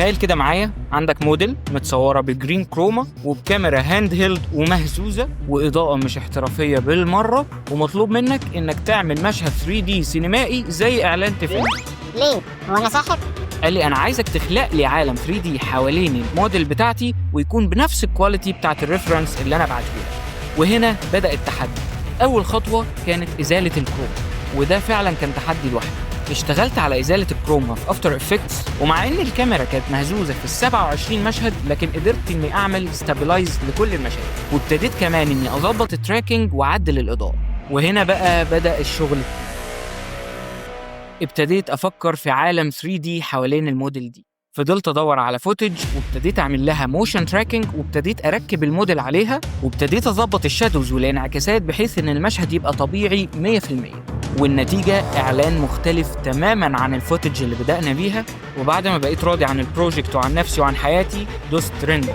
تخيل كده معايا عندك موديل متصورة بالجرين كروما وبكاميرا هاند هيلد ومهزوزة وإضاءة مش احترافية بالمرة، ومطلوب منك إنك تعمل مشهد 3D سينمائي زي إعلان تيفاني. ليه؟ هو أنا ساحر؟ قال لي أنا عايزك تخلق لي عالم 3D حوالين الموديل بتاعتي ويكون بنفس الكواليتي بتاعت الريفرنس اللي أنا بعتهولك. وهنا بدأ التحدي. أول خطوة كانت إزالة الكروما، وده فعلا كان تحدي لوحده. اشتغلت على إزالة الكروما في افتر افكتس، ومع ان الكاميرا كانت مهزوزة في 27 مشهد لكن قدرت اني اعمل ستابلايز لكل المشاهد، وابتديت كمان اني اظبط التراكنج واعدل الاضاءة. وهنا بقى بدأ الشغل. ابتديت افكر في عالم 3D حوالين الموديل دي. فضلت ادور على فوتج وابتديت اعمل لها موشن تراكنج، وابتديت اركب الموديل عليها، وابتديت اظبط الشادوز والانعكاسات بحيث ان المشهد يبقى طبيعي 100%. والنتيجة إعلان مختلف تماماً عن الفوتج اللي بدأنا بيها. وبعد ما بقيت راضي عن البروجكت وعن نفسي وعن حياتي دوست ريندر.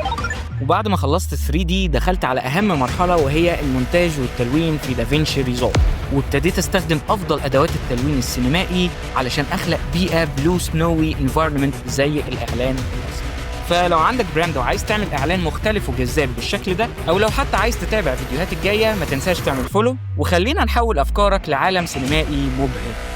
وبعد ما خلصت 3D دخلت على أهم مرحلة، وهي المونتاج والتلوين في دافينشي ريزولف. وابتديت أستخدم أفضل أدوات التلوين السينمائي علشان أخلق بيئة بلو سنوي انفايرمنت زي الإعلان الأصلي. فلو عندك براند وعايز تعمل إعلان مختلف وجذاب بالشكل ده، أو لو حتى عايز تتابع فيديوهات الجاية، ما تنساش تعمل فولو، وخلينا نحول أفكارك لعالم سينمائي مبهر.